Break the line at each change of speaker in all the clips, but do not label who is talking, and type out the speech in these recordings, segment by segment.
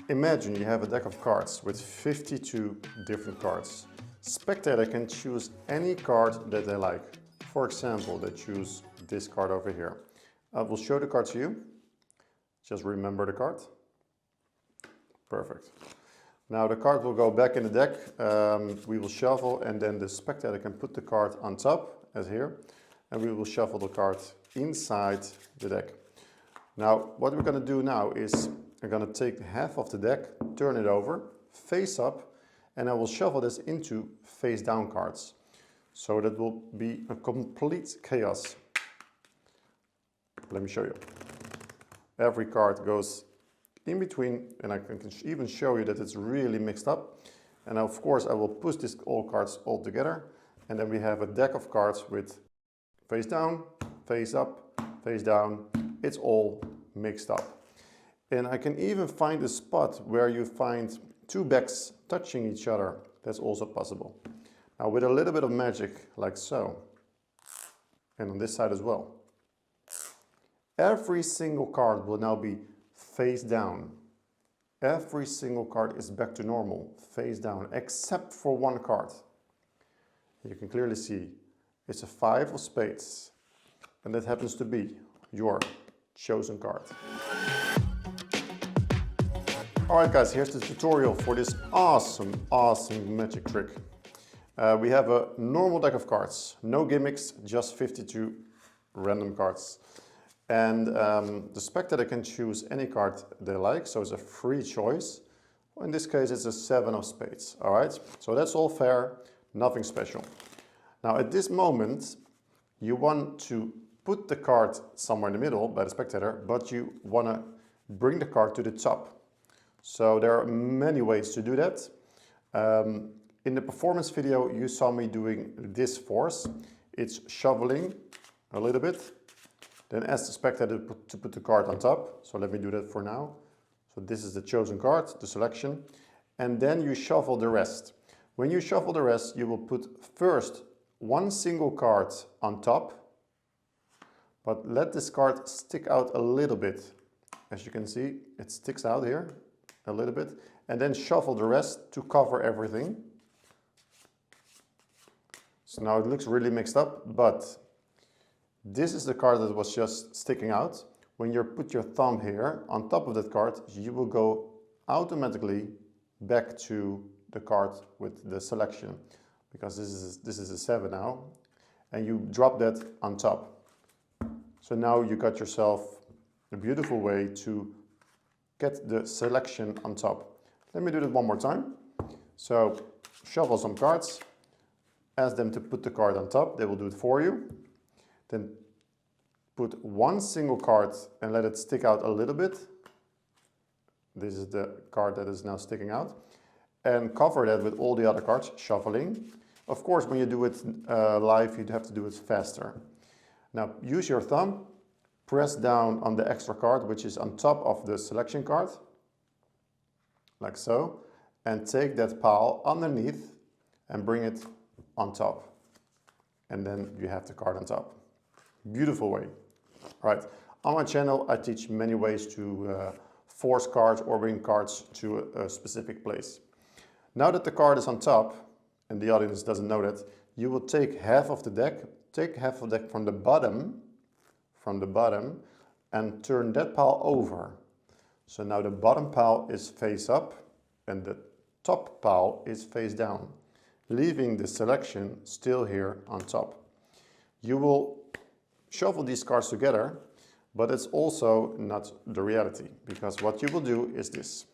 Imagine you have a deck of cards with 52 different cards. Spectator can choose any card that they like. For example, they choose this card over here. I will show the card to you. Just remember the card. Perfect. Now the card will go back in the deck. We will shuffle and then the spectator can put the card on top, as here. And we will shuffle the card inside the deck. Now what we're going to do now is I'm going to take half of the deck, turn it over, face up, and I will shuffle this into face down cards. So that will be a complete chaos. Let me show you. Every card goes in between, and I can even show you that it's really mixed up. And of course I will push these all cards all together, and then we have a deck of cards with face down, face up, face down. It's all mixed up. And I can even find a spot where you find two decks touching each other. That's also possible. Now with a little bit of magic, like so, and on this side as well, every single card will now be face down. Every single card is back to normal, face down, except for one card. You can clearly see it's a 5 of spades, and that happens to be your chosen card. Alright guys, here's the tutorial for this awesome magic trick. We have a normal deck of cards, no gimmicks, just 52 random cards. And the spectator can choose any card they like, so it's a free choice. In this case it's a 7 of spades, alright? So that's all fair, nothing special. Now at this moment you want to put the card somewhere in the middle by the spectator, but you want to bring the card to the top. So there are many ways to do that. In the performance video you saw me doing this force. It's shoveling a little bit, then ask the spectator to put the card on top. So let me do that for now. So this is the chosen card, the selection, and then you shuffle the rest. When you shuffle the rest, you will put first one single card on top, but let this card stick out a little bit. As you can see, it sticks out here a little bit, and then shuffle the rest to cover everything. So now it looks really mixed up, but this is the card that was just sticking out. When you put your thumb here on top of that card, you will go automatically back to the card with the selection, because this is a 7 now, and you drop that on top. So now you got yourself a beautiful way to get the selection on top. Let me do that one more time. So shuffle some cards, ask them to put the card on top, they will do it for you. Then put one single card and let it stick out a little bit. This is the card that is now sticking out. And cover that with all the other cards, shuffling. Of course, when you do it live, you have to do it faster. Now use your thumb, press down on the extra card, which is on top of the selection card, like so, and take that pile underneath and bring it on top. And then you have the card on top. Beautiful way. All right, on my channel I teach many ways to force cards or bring cards to a specific place. Now that the card is on top, and the audience doesn't know that, you will take half of the deck, from the bottom, and turn that pile over. So now the bottom pile is face up and the top pile is face down, leaving the selection still here on top. You will shuffle these cards together, but it's also not the reality, because what you will do is this.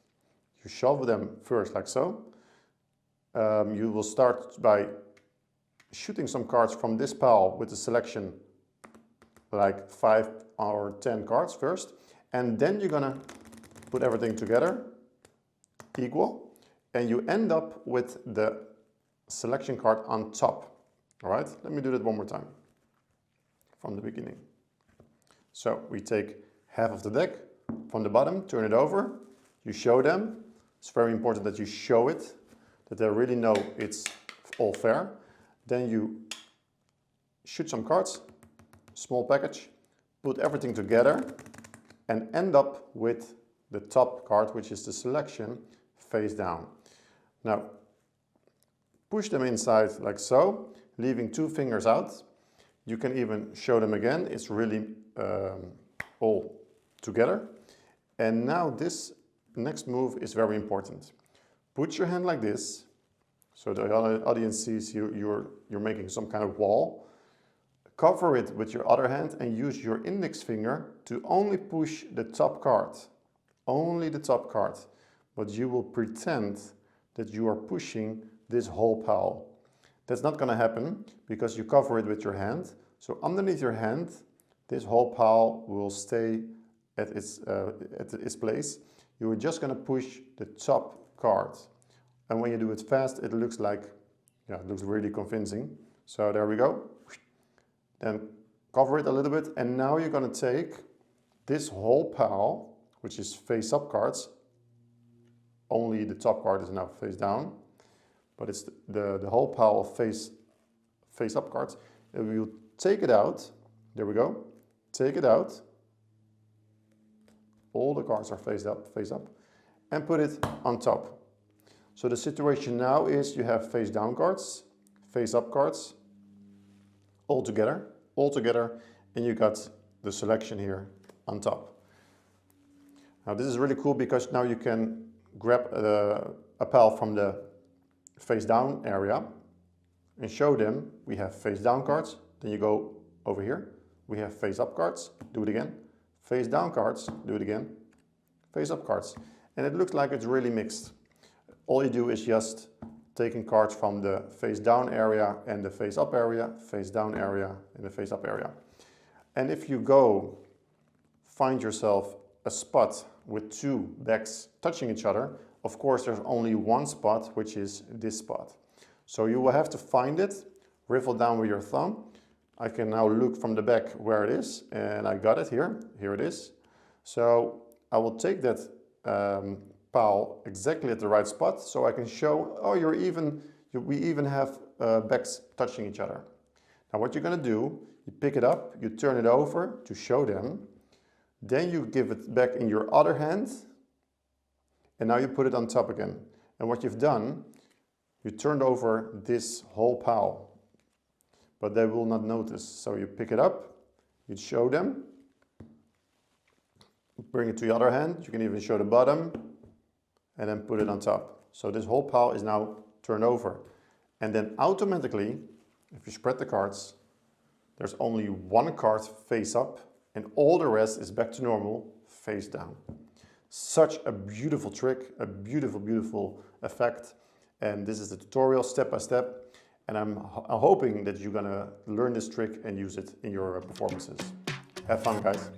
You shuffle them first like so. You will start by shooting some cards from this pile with the selection, like 5 or 10 cards first, and then you're gonna put everything together equal, and you end up with the selection card on top. All right, let me do that one more time from the beginning. So we take half of the deck from the bottom, turn it over, you show them. It's very important that you show it, that they really know it's all fair. Then you shoot some cards, small package, put everything together, and end up with the top card, which is the selection, face down. Now, push them inside like so, leaving 2 fingers out. You can even show them again. It's really all together. And now this next move is very important. Put your hand like this, so the audience sees you're making some kind of wall. Cover it with your other hand and use your index finger to only push the top card. Only the top card. But you will pretend that you are pushing this whole pile. That's not going to happen because you cover it with your hand. So underneath your hand, this whole pile will stay at its place. You are just going to push the top card. And when you do it fast, it looks like, yeah, it looks really convincing. So there we go. Then cover it a little bit. And now you're going to take this whole pile, which is face up cards. Only the top card is now face down. But it's the whole pile of face up cards. And we'll take it out. There we go. Take it out. All the cards are face up, and put it on top. So the situation now is you have face down cards, face up cards, all together, and you got the selection here on top. Now this is really cool because now you can grab a pile from the face down area and show them we have face down cards. Then you go over here, we have face up cards, do it again. Face down cards, do it again. Face up cards. And it looks like it's really mixed. All you do is just taking cards from the face down area and the face up area, face down area and the face up area. And if you go find yourself a spot with 2 backs touching each other, of course there's only one spot, which is this spot. So you will have to find it, riffle down with your thumb. I can now look from the back where it is, and I got it here. Here it is. So I will take that pile exactly at the right spot, so I can show, oh, we even have backs touching each other. Now what you're going to do, you pick it up, you turn it over to show them, then you give it back in your other hand, and now you put it on top again. And what you've done, you turned over this whole pile. But they will not notice. So you pick it up, you show them, bring it to the other hand, you can even show the bottom, and then put it on top. So this whole pile is now turned over. And then automatically, if you spread the cards, there's only one card face up, and all the rest is back to normal, face down. Such a beautiful trick, a beautiful, beautiful effect. And this is the tutorial step by step. And I'm hoping that you're gonna learn this trick and use it in your performances. Have fun, guys.